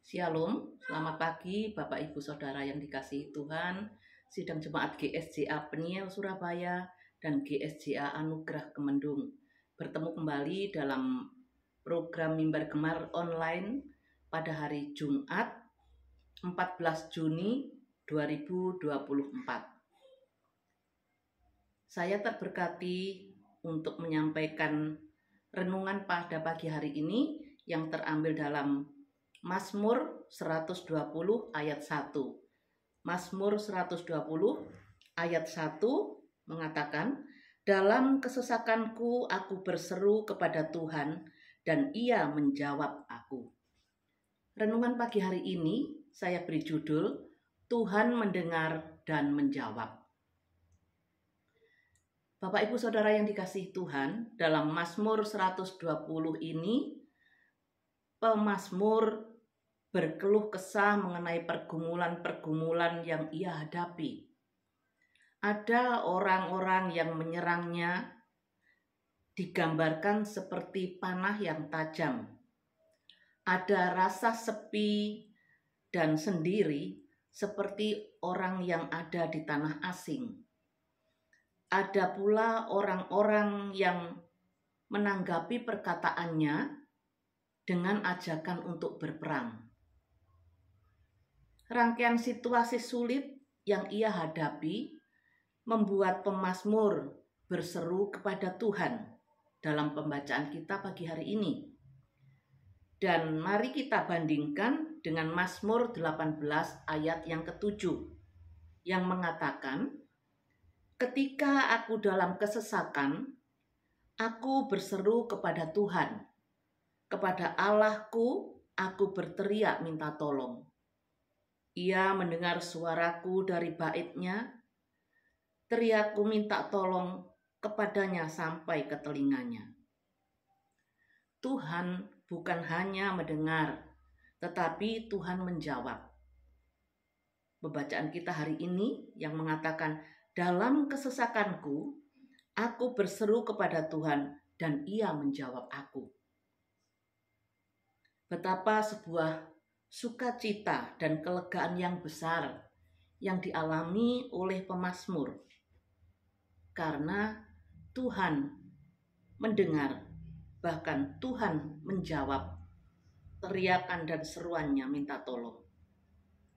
Shalom, selamat pagi Bapak Ibu Saudara yang dikasihi Tuhan. Sidang Jemaat GSJA Peniel Surabaya dan GSJA Anugerah Kemendung bertemu kembali dalam program Mimbar Gemar online pada hari Jumat 14 Juni 2024. Saya terberkati untuk menyampaikan renungan pada pagi hari ini yang terambil dalam Mazmur 120 ayat 1. Mazmur 120 ayat 1 mengatakan, "Dalam kesesakanku aku berseru kepada Tuhan dan Ia menjawab aku." Renungan pagi hari ini saya beri judul, Tuhan mendengar dan menjawab. Bapak Ibu Saudara yang dikasihi Tuhan, dalam Mazmur 120 ini pemazmur berkeluh kesah mengenai pergumulan-pergumulan yang ia hadapi. Ada orang-orang yang menyerangnya digambarkan seperti panah yang tajam. Ada rasa sepi dan sendiri seperti orang yang ada di tanah asing. Ada pula orang-orang yang menanggapi perkataannya dengan ajakan untuk berperang. Rangkaian situasi sulit yang ia hadapi membuat pemazmur berseru kepada Tuhan dalam pembacaan kita pagi hari ini. Dan mari kita bandingkan dengan Mazmur 18 ayat yang ke-7 yang mengatakan, "Ketika aku dalam kesesakan, aku berseru kepada Tuhan. Kepada Allahku aku berteriak minta tolong. Ia mendengar suaraku dari baitnya, teriakku minta tolong kepadanya sampai ke telinganya." Tuhan bukan hanya mendengar, tetapi Tuhan menjawab. Pembacaan kita hari ini yang mengatakan, "Dalam kesesakanku, aku berseru kepada Tuhan dan Ia menjawab aku." Betapa sebuah sukacita dan kelegaan yang besar yang dialami oleh pemazmur, karena Tuhan mendengar, bahkan Tuhan menjawab teriakan dan seruannya minta tolong.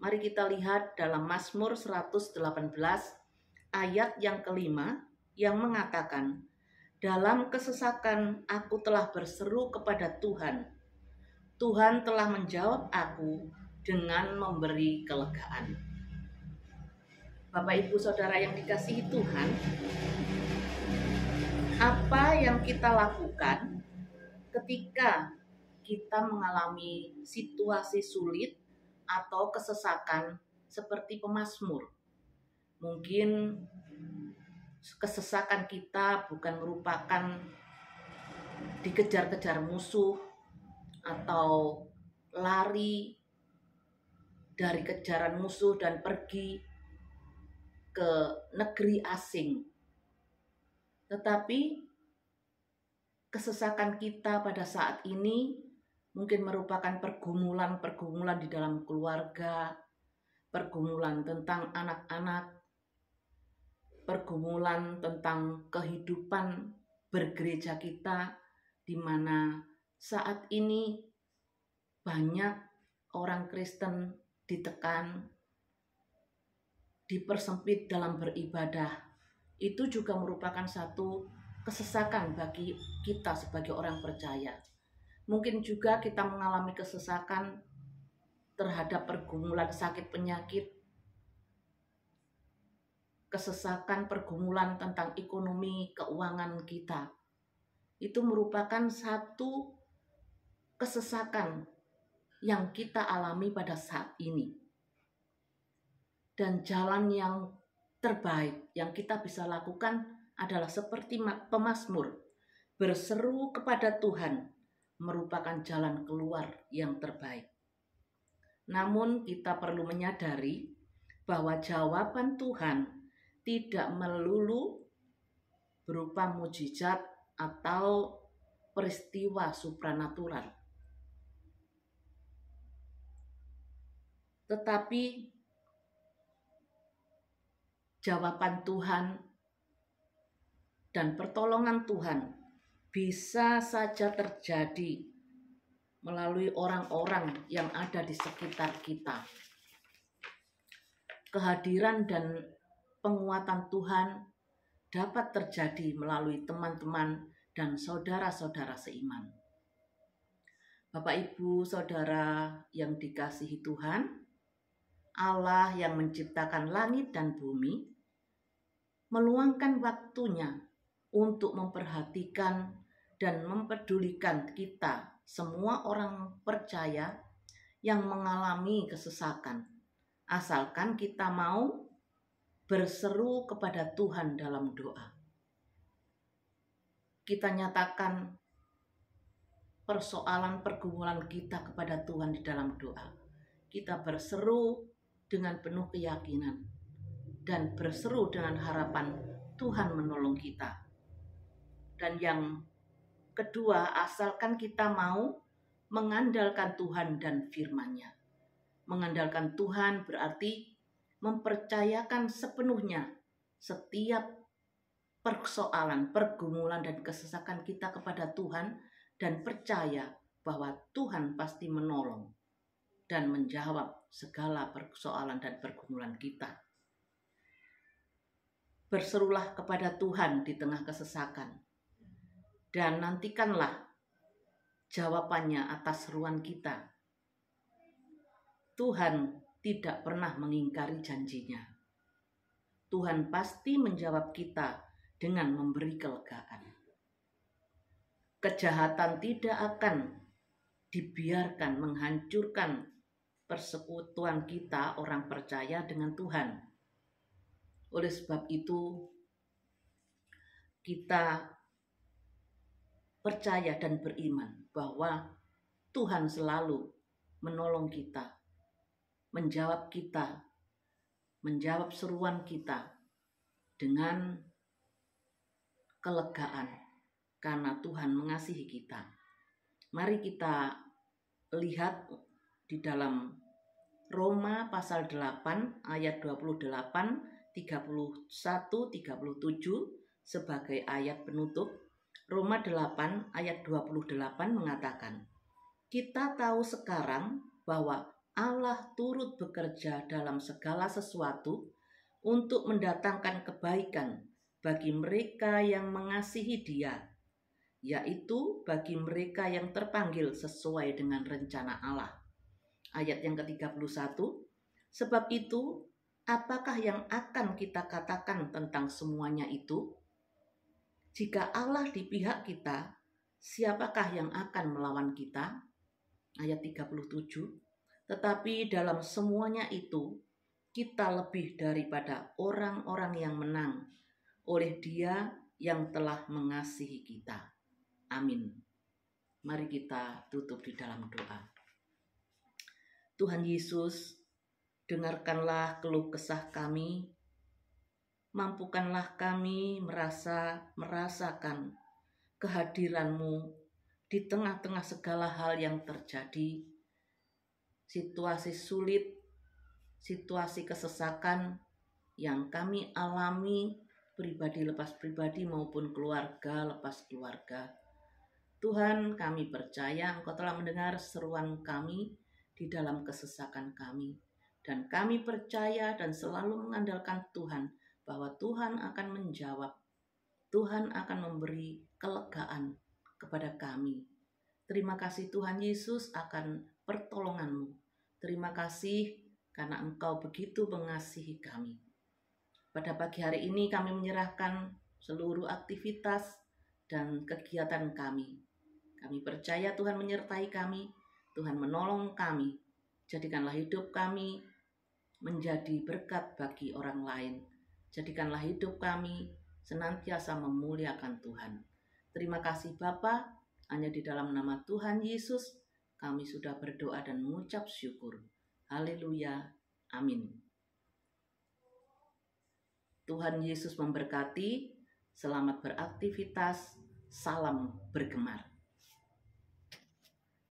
Mari kita lihat dalam Mazmur 118 ayat yang kelima yang mengatakan, "Dalam kesesakan aku telah berseru kepada Tuhan. Tuhan telah menjawab aku dengan memberi kelegaan." Bapak Ibu Saudara yang dikasihi Tuhan, apa yang kita lakukan ketika kita mengalami situasi sulit atau kesesakan seperti pemazmur? Mungkin kesesakan kita bukan merupakan dikejar-kejar musuh atau lari dari kejaran musuh dan pergi ke negeri asing. Tetapi kesesakan kita pada saat ini mungkin merupakan pergumulan-pergumulan di dalam keluarga, pergumulan tentang anak-anak, pergumulan tentang kehidupan bergereja kita, di mana saat ini banyak orang Kristen ditekan, dipersempit dalam beribadah. Itu juga merupakan satu kesesakan bagi kita sebagai orang percaya. Mungkin juga kita mengalami kesesakan terhadap pergumulan sakit penyakit, kesesakan pergumulan tentang ekonomi keuangan kita. Itu merupakan satu kesesakan yang kita alami pada saat ini. Dan jalan yang terbaik yang kita bisa lakukan adalah seperti pemazmur, berseru kepada Tuhan merupakan jalan keluar yang terbaik. Namun kita perlu menyadari bahwa jawaban Tuhan tidak melulu berupa mukjizat atau peristiwa supranatural. Tetapi jawaban Tuhan dan pertolongan Tuhan bisa saja terjadi melalui orang-orang yang ada di sekitar kita. Kehadiran dan penguatan Tuhan dapat terjadi melalui teman-teman dan saudara-saudara seiman. Bapak, Ibu, Saudara yang dikasihi Tuhan, Allah yang menciptakan langit dan bumi meluangkan waktunya untuk memperhatikan dan mempedulikan kita, semua orang percaya yang mengalami kesesakan, asalkan kita mau berseru kepada Tuhan dalam doa. Kita nyatakan persoalan pergumulan kita kepada Tuhan di dalam doa. Kita berseru dengan penuh keyakinan dan berseru dengan harapan Tuhan menolong kita. Dan yang kedua, asalkan kita mau mengandalkan Tuhan dan firman-Nya. Mengandalkan Tuhan berarti mempercayakan sepenuhnya setiap persoalan, pergumulan, dan kesesakan kita kepada Tuhan dan percaya bahwa Tuhan pasti menolong dan menjawab segala persoalan dan pergumulan kita. Berserulah kepada Tuhan di tengah kesesakan dan nantikanlah jawabannya atas seruan kita. Tuhan tidak pernah mengingkari janjinya. Tuhan pasti menjawab kita dengan memberi kelegaan. Kejahatan tidak akan dibiarkan menghancurkan persekutuan kita orang percaya dengan Tuhan. Oleh sebab itu, kita percaya dan beriman bahwa Tuhan selalu menolong kita, menjawab seruan kita dengan kelegaan karena Tuhan mengasihi kita. Mari kita lihat di dalam Roma pasal 8 ayat 28, 31, 37 sebagai ayat penutup. Roma 8 ayat 28 mengatakan, kita tahu sekarang bahwa Allah turut bekerja dalam segala sesuatu untuk mendatangkan kebaikan bagi mereka yang mengasihi Dia, yaitu bagi mereka yang terpanggil sesuai dengan rencana Allah. Ayat yang ke-31, sebab itu, apakah yang akan kita katakan tentang semuanya itu? Jika Allah di pihak kita, siapakah yang akan melawan kita? Ayat 37, tetapi dalam semuanya itu, kita lebih daripada orang-orang yang menang oleh Dia yang telah mengasihi kita. Amin. Mari kita tutup di dalam doa. Tuhan Yesus, dengarkanlah keluh kesah kami, mampukanlah kami merasakan kehadiran-Mu di tengah-tengah segala hal yang terjadi, situasi sulit, situasi kesesakan yang kami alami, pribadi lepas pribadi maupun keluarga lepas keluarga. Tuhan, kami percaya Engkau telah mendengar seruan kami di dalam kesesakan kami. Dan kami percaya dan selalu mengandalkan Tuhan bahwa Tuhan akan menjawab. Tuhan akan memberi kelegaan kepada kami. Terima kasih Tuhan Yesus akan pertolongan-Mu. Terima kasih karena Engkau begitu mengasihi kami. Pada pagi hari ini kami menyerahkan seluruh aktivitas dan kegiatan kami. Kami percaya Tuhan menyertai kami, Tuhan menolong kami. Jadikanlah hidup kami menjadi berkat bagi orang lain. Jadikanlah hidup kami senantiasa memuliakan Tuhan. Terima kasih Bapa, hanya di dalam nama Tuhan Yesus kami sudah berdoa dan mengucap syukur. Haleluya, amin. Tuhan Yesus memberkati, selamat beraktivitas, salam bergemar.